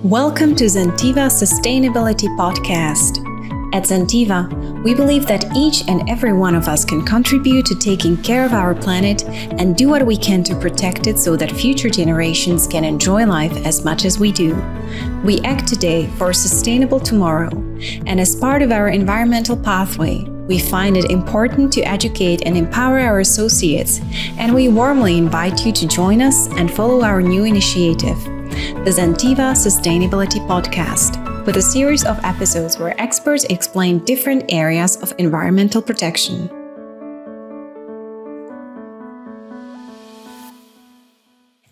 Welcome to Zentiva Sustainability Podcast. At Zentiva, we believe that each and every one of us can contribute to taking care of our planet and do what we can to protect it so that future generations can enjoy life as much as we do. We act today for a sustainable tomorrow, and as part of our environmental pathway, we find it important to educate and empower our associates, and we warmly invite you to join us and follow our new initiative, the Zentiva Sustainability Podcast, with a series of episodes where experts explain different areas of environmental protection.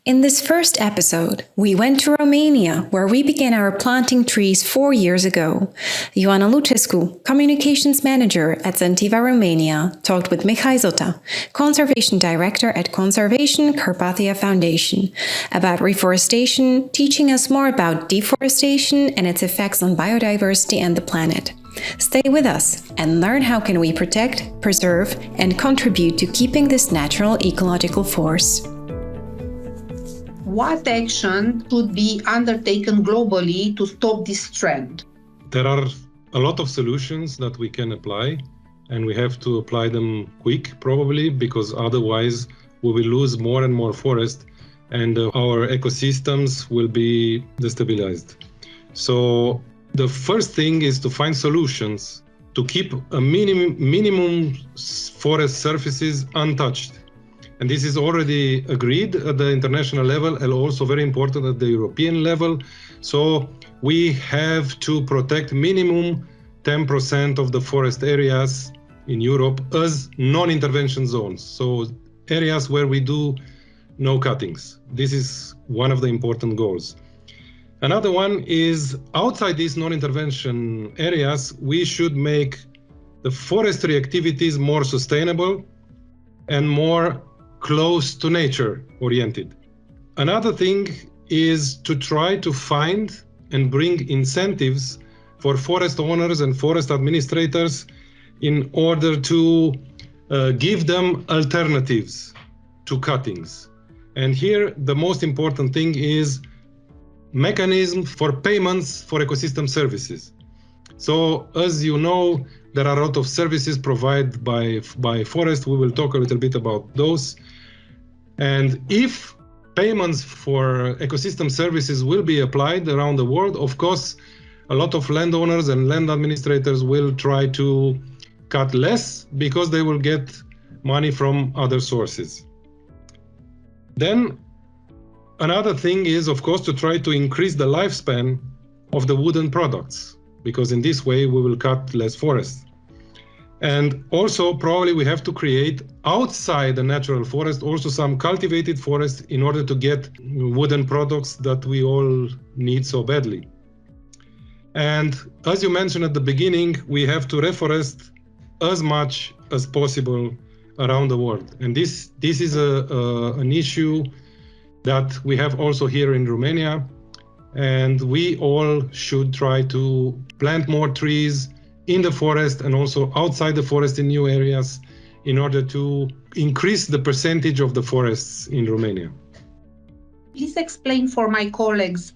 In this first episode, we went to Romania, where we began our planting trees 4 years ago. Ioana Lucescu, Communications Manager at Zentiva Romania, talked with Mihai Zota, Conservation Director at Conservation Carpathia Foundation, about reforestation, teaching us more about deforestation and its effects on biodiversity and the planet. Stay with us and learn how can we protect, preserve, and contribute to keeping this natural ecological force. What action should be undertaken globally to stop this trend? There are a lot of solutions that we can apply, and we have to apply them quick, probably, because otherwise we will lose more and more forest and our ecosystems will be destabilized. So the first thing is to find solutions to keep a minimum forest surfaces untouched. And this is already agreed at the international level and also very important at the European level. So we have to protect minimum 10% of the forest areas in Europe as non-intervention zones. So areas where we do no cuttings. This is one of the important goals. Another one is outside these non-intervention areas, we should make the forestry activities more sustainable and more close to nature oriented. Another thing is to try to find and bring incentives for forest owners and forest administrators in order to give them alternatives to cuttings. And here the most important thing is mechanism for payments for ecosystem services. So as you know, there are a lot of services provided by forest. We will talk a little bit about those. And if payments for ecosystem services will be applied around the world, of course, a lot of landowners and land administrators will try to cut less because they will get money from other sources. Then another thing is, of course, to try to increase the lifespan of the wooden products, because in this way we will cut less forest. And also probably we have to create outside the natural forest also some cultivated forest in order to get wooden products that we all need so badly. And as you mentioned at the beginning, we have to reforest as much as possible around the world. And this is an issue that we have also here in Romania. And we all should try to plant more trees in the forest and also outside the forest in new areas in order to increase the percentage of the forests in Romania. Please explain for my colleagues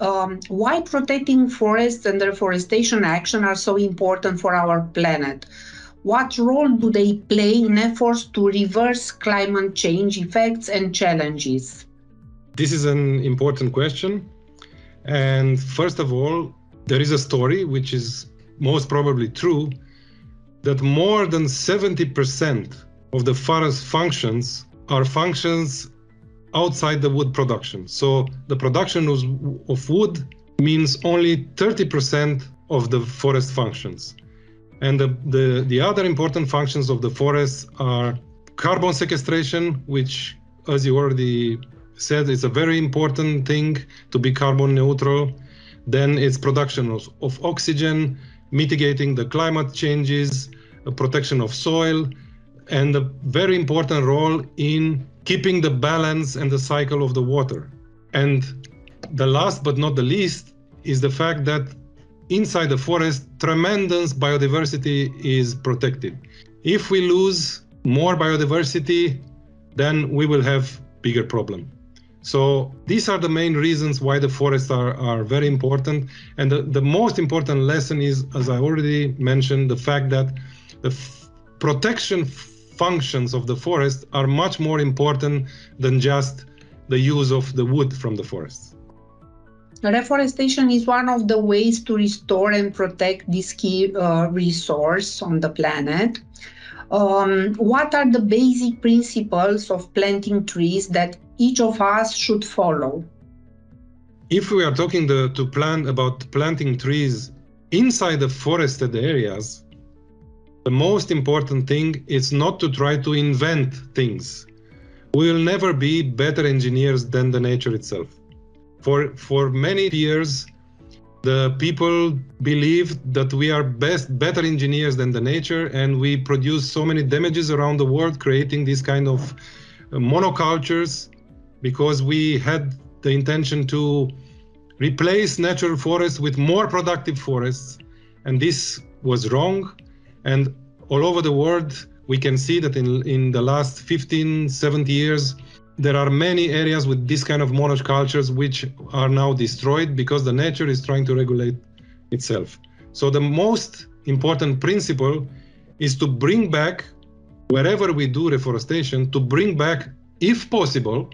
why protecting forests and reforestation action are so important for our planet. What role do they play in efforts to reverse climate change effects and challenges? This is an important question. And first of all, there is a story which is most probably true, that more than 70% of the forest functions are functions outside the wood production. So the production of wood means only 30% of the forest functions. And the other important functions of the forests are carbon sequestration, which, as you already said, is a very important thing to be carbon neutral. Then it's production of oxygen, mitigating the climate changes, protection of soil, and a very important role in keeping the balance and the cycle of the water. And the last but not the least is the fact that inside the forest, tremendous biodiversity is protected. If we lose more biodiversity, then we will have bigger problem. So these are the main reasons why the forests are very important. And the most important lesson is, as I already mentioned, the fact that the protection functions of the forest are much more important than just the use of the wood from the forests. Reforestation is one of the ways to restore and protect this key resource on the planet. What are the basic principles of planting trees that each of us should follow? If we are talking about planting trees inside the forested areas, the most important thing is not to try to invent things. We will never be better engineers than the nature itself. For many years, the people believed that we are better engineers than the nature, and we produce so many damages around the world, creating these kind of monocultures, because we had the intention to replace natural forests with more productive forests, and this was wrong. And all over the world, we can see that in the last 15, 70 years, there are many areas with this kind of monocultures which are now destroyed because the nature is trying to regulate itself. So the most important principle is to bring back, wherever we do reforestation, to bring back, if possible,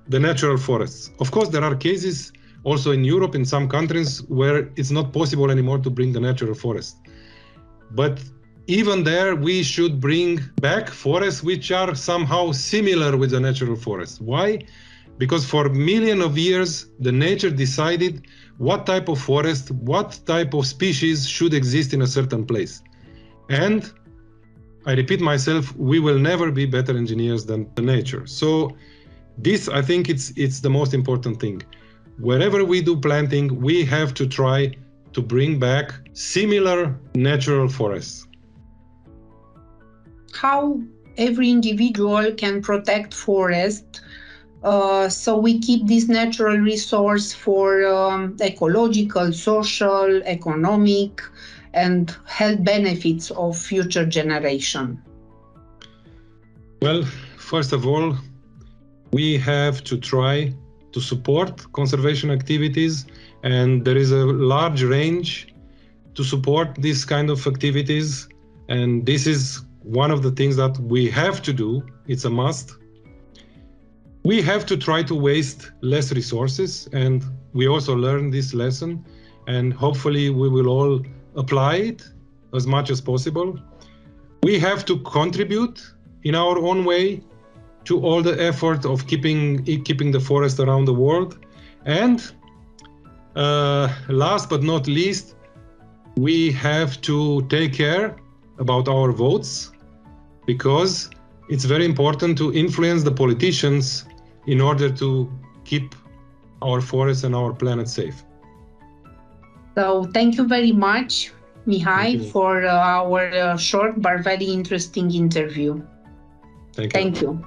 the natural forests. Of course, there are cases also in Europe, in some countries, where it's not possible anymore to bring the natural forest. But even there, we should bring back forests which are somehow similar with the natural forest. Why? Because for millions of years, the nature decided what type of forest, what type of species should exist in a certain place. And I repeat myself, we will never be better engineers than the nature. So this, I think it's the most important thing. Wherever we do planting, we have to try to bring back similar natural forests. How every individual can protect forest so we keep this natural resource for ecological, social, economic, and health benefits of future generation? Well, first of all, we have to try to support conservation activities, and there is a large range to support these kind of activities, and this is one of the things that we have to do. It's a must. We have to try to waste less resources, and we also learn this lesson, and hopefully we will all apply it as much as possible. We have to contribute in our own way to all the effort of keeping the forest around the world. And last but not least, we have to take care about our votes, because it's very important to influence the politicians in order to keep our forests and our planet safe. So thank you very much, Mihai, for our short but very interesting interview. Thank you. Thank you.